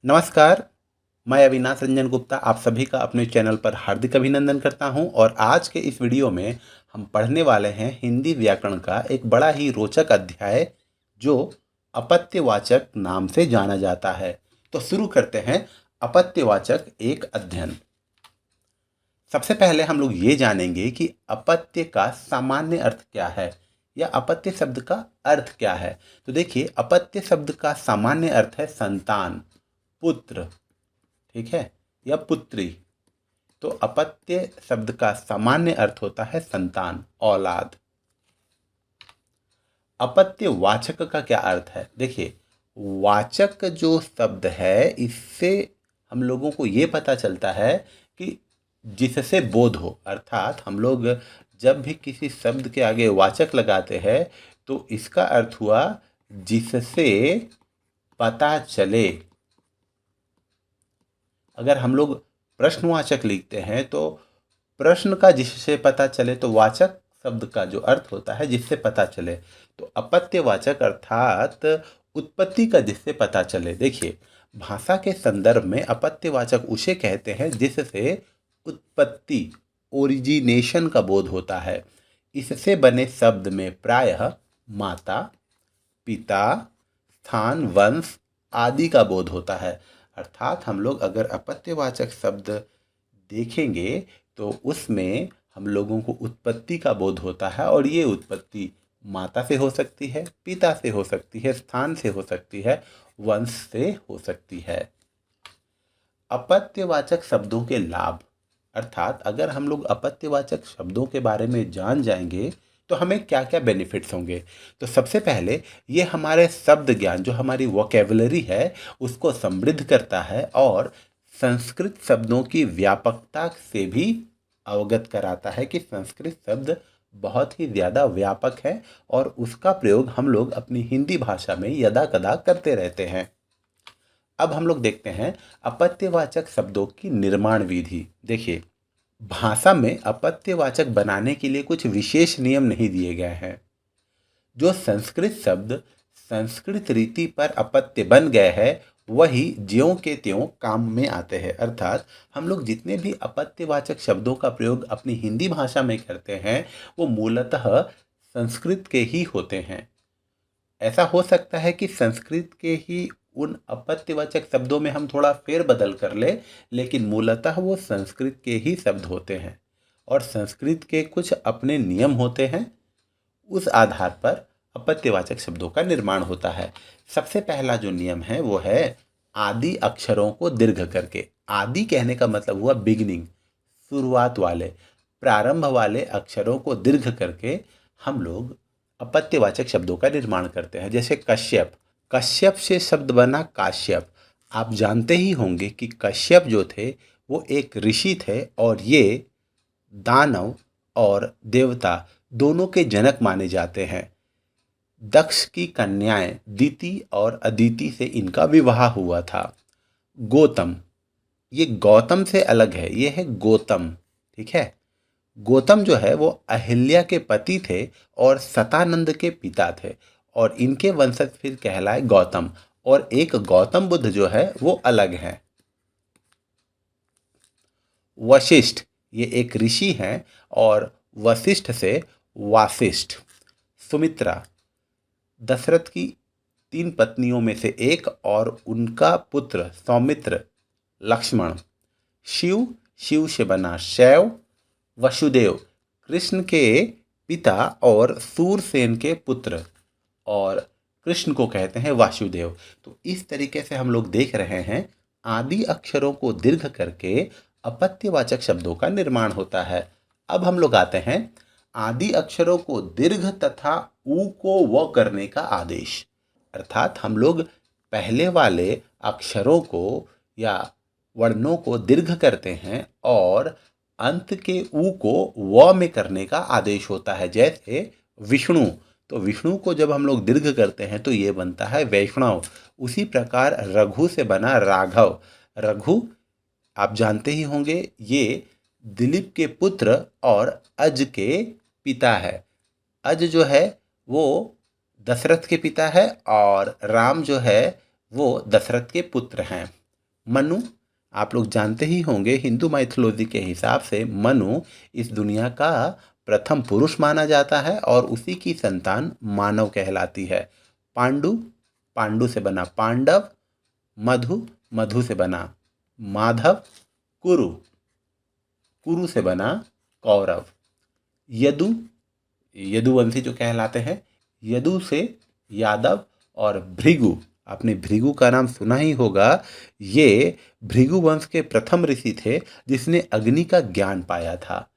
नमस्कार। मैं अविनाश रंजन गुप्ता आप सभी का अपने चैनल पर हार्दिक अभिनंदन करता हूं और आज के इस वीडियो में हम पढ़ने वाले हैं हिंदी व्याकरण का एक बड़ा ही रोचक अध्याय जो अपत्यवाचक नाम से जाना जाता है। तो शुरू करते हैं अपत्यवाचक एक अध्ययन। सबसे पहले हम लोग ये जानेंगे कि अपत्य का सामान्य अर्थ क्या है या अपत्य शब्द का अर्थ क्या है। तो देखिए, अपत्य शब्द का सामान्य अर्थ है संतान, पुत्र, ठीक है, या पुत्री। तो अपत्य शब्द का सामान्य अर्थ होता है संतान, औलाद। अपत्य वाचक का क्या अर्थ है? देखिए, वाचक जो शब्द है इससे हम लोगों को ये पता चलता है कि जिससे बोध हो, अर्थात हम लोग जब भी किसी शब्द के आगे वाचक लगाते हैं तो इसका अर्थ हुआ जिससे पता चले। अगर हम लोग प्रश्नवाचक लिखते हैं तो प्रश्न का जिससे पता चले, तो वाचक शब्द का जो अर्थ होता है जिससे पता चले। तो अपत्यवाचक अर्थात उत्पत्ति का जिससे पता चले। देखिए, भाषा के संदर्भ में अपत्यवाचक उसे कहते हैं जिससे उत्पत्ति, ओरिजिनेशन का बोध होता है। इससे बने शब्द में प्रायः माता, पिता, स्थान, वंश आदि का बोध होता है। अर्थात हम लोग अगर अपत्यवाचक शब्द देखेंगे तो उसमें हम लोगों को उत्पत्ति का बोध होता है और ये उत्पत्ति माता से हो सकती है, पिता से हो सकती है, स्थान से हो सकती है, वंश से हो सकती है। अपत्यवाचक शब्दों के लाभ, अर्थात अगर हम लोग अपत्यवाचक शब्दों के बारे में जान जाएंगे तो हमें क्या क्या बेनिफिट्स होंगे। तो सबसे पहले ये हमारे शब्द ज्ञान, जो हमारी वोकेबलरी है, उसको समृद्ध करता है और संस्कृत शब्दों की व्यापकता से भी अवगत कराता है कि संस्कृत शब्द बहुत ही ज़्यादा व्यापक है और उसका प्रयोग हम लोग अपनी हिंदी भाषा में यदा कदा करते रहते हैं। अब हम लोग देखते हैं अपत्यवाचक शब्दों की निर्माण विधि। देखिए, भाषा में अपत्यवाचक बनाने के लिए कुछ विशेष नियम नहीं दिए गए हैं। जो संस्कृत शब्द संस्कृत रीति पर अपत्य बन गए हैं वही ज्यों के त्यों काम में आते हैं। अर्थात हम लोग जितने भी अपत्यवाचक शब्दों का प्रयोग अपनी हिंदी भाषा में करते हैं वो मूलतः संस्कृत के ही होते हैं। ऐसा हो सकता है कि संस्कृत के ही उन अपत्यवाचक शब्दों में हम थोड़ा फेरबदल कर ले, लेकिन मूलतः वो संस्कृत के ही शब्द होते हैं और संस्कृत के कुछ अपने नियम होते हैं। उस आधार पर अपत्यवाचक शब्दों का निर्माण होता है। सबसे पहला जो नियम है वो है आदि अक्षरों को दीर्घ करके। आदि कहने का मतलब हुआ बिगिनिंग, शुरुआत वाले, प्रारंभ वाले अक्षरों को दीर्घ करके हम लोग अपत्यवाचक शब्दों का निर्माण करते हैं। जैसे कश्यप, कश्यप से शब्द बना काश्यप। आप जानते ही होंगे कि कश्यप जो थे वो एक ऋषि थे और ये दानव और देवता दोनों के जनक माने जाते हैं। दक्ष की कन्याएं दिति और अदिति से इनका विवाह हुआ था। गौतम, ये गौतम से अलग है, ये है गौतम, ठीक है। गौतम जो है वो अहिल्या के पति थे और सतानंद के पिता थे और इनके वंशज फिर कहलाए गौतम। और एक गौतम बुद्ध जो है वो अलग है। वशिष्ठ, ये एक ऋषि हैं और वशिष्ठ से वासिष्ठ। सुमित्रा, दशरथ की 3 पत्नियों में से एक और उनका पुत्र सौमित्र, लक्ष्मण। शिव, शिव से बना शैव। वसुदेव, कृष्ण के पिता और सूरसेन के पुत्र, और कृष्ण को कहते हैं वासुदेव। तो इस तरीके से हम लोग देख रहे हैं आदि अक्षरों को दीर्घ करके अपत्यवाचक शब्दों का निर्माण होता है। अब हम लोग आते हैं आदि अक्षरों को दीर्घ तथा ऊ को व करने का आदेश। अर्थात हम लोग पहले वाले अक्षरों को या वर्णों को दीर्घ करते हैं और अंत के ऊ को व में करने का आदेश होता है। जैसे विष्णु, तो विष्णु को जब हम लोग दीर्घ करते हैं तो ये बनता है वैष्णव। उसी प्रकार रघु से बना राघव। रघु आप जानते ही होंगे ये दिलीप के पुत्र और अज के पिता है। अज जो है वो दशरथ के पिता है और राम जो है वो दशरथ के पुत्र हैं। मनु, आप लोग जानते ही होंगे हिंदू माइथोलॉजी के हिसाब से मनु इस दुनिया का प्रथम पुरुष माना जाता है और उसी की संतान मानव कहलाती है। पांडु, पांडु से बना पांडव। मधु, मधु से बना माधव। कुरु, कुरु से बना कौरव। यदु, यदुवंशी जो कहलाते हैं, यदु से यादव। और भृगु, आपने भृगु का नाम सुना ही होगा, ये भृगु वंश के प्रथम ऋषि थे जिसने अग्नि का ज्ञान पाया था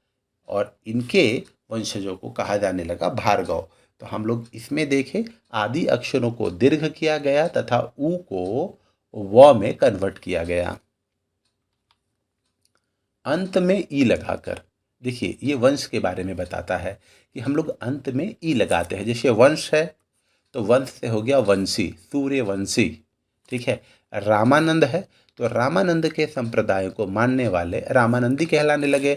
और इनके वंशजों को कहा जाने लगा भार्गव। तो हम लोग इसमें देखें, आदि अक्षरों को दीर्घ किया गया तथा ऊ को व में कन्वर्ट किया गया। अंत में ई लगाकर, देखिए ये वंश के बारे में बताता है कि हम लोग अंत में ई लगाते हैं। जैसे वंश है तो वंश से हो गया वंशी, सूर्यवंशी। ठीक है। रामानंद है तो रामानंद के संप्रदाय को मानने वाले रामानंदी कहलाने लगे।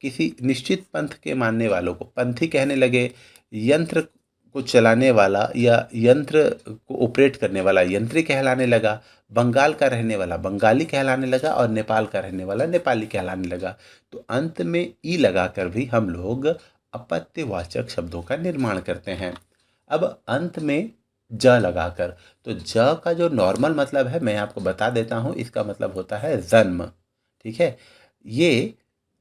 किसी निश्चित पंथ के मानने वालों को पंथी कहने लगे। यंत्र को चलाने वाला या यंत्र को ऑपरेट करने वाला यंत्री कहलाने लगा। बंगाल का रहने वाला बंगाली कहलाने लगा और नेपाल का रहने वाला नेपाली कहलाने लगा। तो अंत में ई लगाकर भी हम लोग अपत्यवाचक शब्दों का निर्माण करते हैं। अब अंत में ज लगाकर, तो ज का जो नॉर्मल मतलब है मैं आपको बता देता हूँ, इसका मतलब होता है जन्म। ठीक है। ये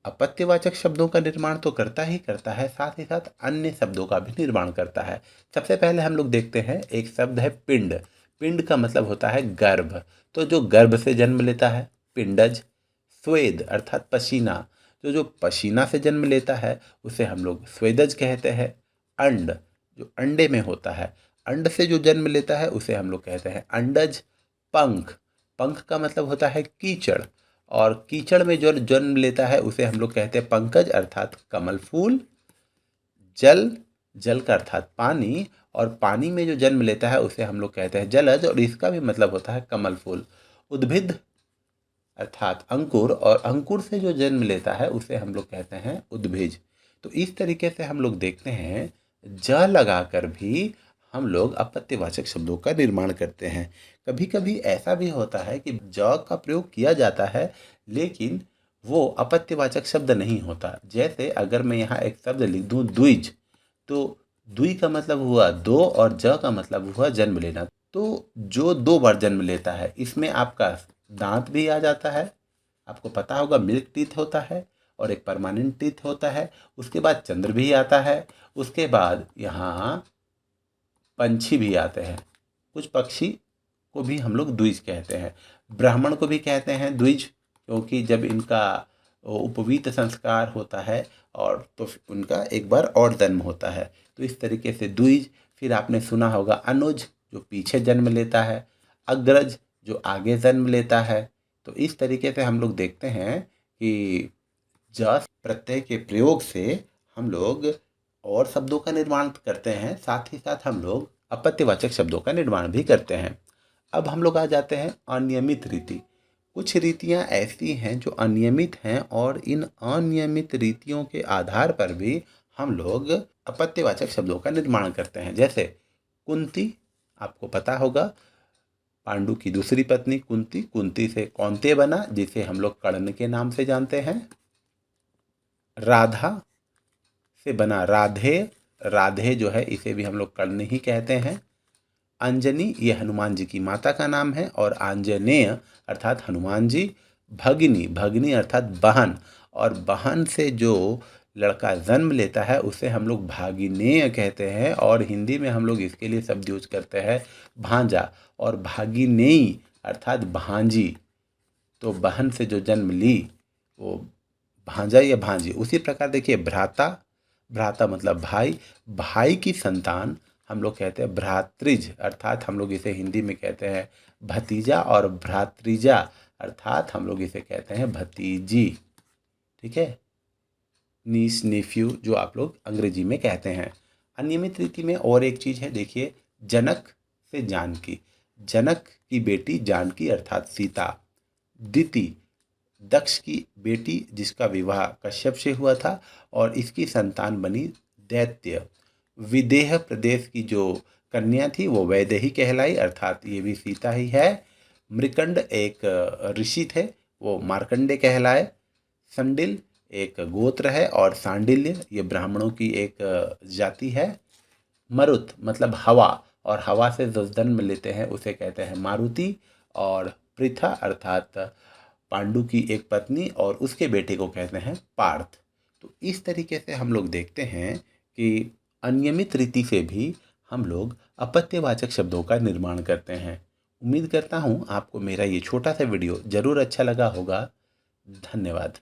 अपत्यवाचक शब्दों का निर्माण तो करता ही करता है, साथ ही साथ अन्य शब्दों का भी निर्माण करता है। सबसे पहले हम लोग देखते हैं, एक शब्द है पिंड। पिंड का मतलब होता है गर्भ, तो जो गर्भ से जन्म लेता है पिंडज। स्वेद अर्थात पसीना, तो जो पसीना से जन्म लेता है उसे हम लोग स्वेदज कहते हैं। अंड, जो अंडे में होता है, अंड से जो जन्म लेता है उसे हम लोग कहते हैं अंडज। पंख, पंख का मतलब होता है कीचड़, और कीचड़ में जो जन्म लेता है उसे हम लोग कहते हैं पंकज अर्थात कमल फूल। जल, जल का अर्थात पानी, और पानी में जो जन्म लेता है उसे हम लोग कहते हैं जलज, और इसका भी मतलब होता है कमल फूल। उद्भिद अर्थात अंकुर, और अंकुर से जो जन्म लेता है उसे हम लोग कहते हैं उद्भिज। तो इस तरीके से हम लोग देखते हैं ज लगाकर भी हम लोग अपत्यवाचक शब्दों का निर्माण करते हैं। कभी कभी ऐसा भी होता है कि ज का प्रयोग किया जाता है लेकिन वो अपत्यवाचक शब्द नहीं होता। जैसे अगर मैं यहाँ एक शब्द लिख दूँ द्विज, तो द्वि का मतलब हुआ दो और ज का मतलब हुआ जन्म लेना। तो जो दो बार जन्म लेता है इसमें आपका दांत भी आ जाता है, आपको पता होगा मिल्क टीथ होता है और एक परमानेंट टीथ होता है। उसके बाद चंद्र भी आता है, उसके बाद यहाँ पंछी भी आते हैं। कुछ पक्षी को भी हम लोग द्विज कहते हैं। ब्राह्मण को भी कहते हैं द्विज, क्योंकि जब इनका उपवीत संस्कार होता है और तो उनका एक बार और जन्म होता है, तो इस तरीके से द्विज। फिर आपने सुना होगा अनुज, जो पीछे जन्म लेता है। अग्रज, जो आगे जन्म लेता है। तो इस तरीके से हम लोग देखते हैं कि जस प्रत्यय के प्रयोग से हम लोग और शब्दों का निर्माण करते हैं, साथ ही साथ हम लोग अपत्यवाचक शब्दों का निर्माण भी करते हैं। अब हम लोग आ जाते हैं अनियमित रीति। कुछ रीतियां ऐसी हैं जो अनियमित हैं और इन अनियमित रीतियों के आधार पर भी हम लोग अपत्यवाचक शब्दों का निर्माण करते हैं। जैसे कुंती, आपको पता होगा पांडु की दूसरी पत्नी कुंती, कुंती से कौंते बना जिसे हम लोग कर्ण के नाम से जानते हैं। राधा से बना राधे, राधे जो है इसे भी हम लोग कर्ण ही कहते हैं। अंजनी, ये हनुमान जी की माता का नाम है, और आंजनेय अर्थात हनुमान जी। भगिनी, भगिनी अर्थात बहन, और बहन से जो लड़का जन्म लेता है उसे हम लोग भागिनेय कहते हैं, और हिंदी में हम लोग इसके लिए शब्द यूज करते हैं भांजा। और भागिनेयी अर्थात भांजी, तो बहन से जो जन्म ली वो भांजा या भांजी। उसी प्रकार देखिए भ्राता, भ्राता मतलब भाई, भाई की संतान हम लोग कहते हैं भ्रातृज, अर्थात हम लोग इसे हिंदी में कहते हैं भतीजा, और भ्रातृजा अर्थात हम लोग इसे कहते हैं भतीजी। ठीक है। नीस, नेफ्यू जो आप लोग अंग्रेजी में कहते हैं। अनियमित रीति में और एक चीज़ है, देखिए जनक से जानकी, जनक की बेटी जानकी अर्थात सीता। दिति, दक्ष की बेटी जिसका विवाह कश्यप से हुआ था और इसकी संतान बनी दैत्य। विदेह प्रदेश की जो कन्या थी वो वैदेही कहलाई, अर्थात ये भी सीता ही है। मृकंड एक ऋषि थे, वो मार्कंडे कहलाए। संडिल एक गोत्र है और सांडिल्य ये ब्राह्मणों की एक जाति है। मरुत मतलब हवा, और हवा से जो जन्म लेते हैं उसे कहते हैं मारुति। और पृथा अर्थात पांडु की एक पत्नी और उसके बेटे को कहते हैं पार्थ। तो इस तरीके से हम लोग देखते हैं कि अनियमित रीति से भी हम लोग अपत्यवाचक शब्दों का निर्माण करते हैं। उम्मीद करता हूँ आपको मेरा ये छोटा सा वीडियो ज़रूर अच्छा लगा होगा। धन्यवाद।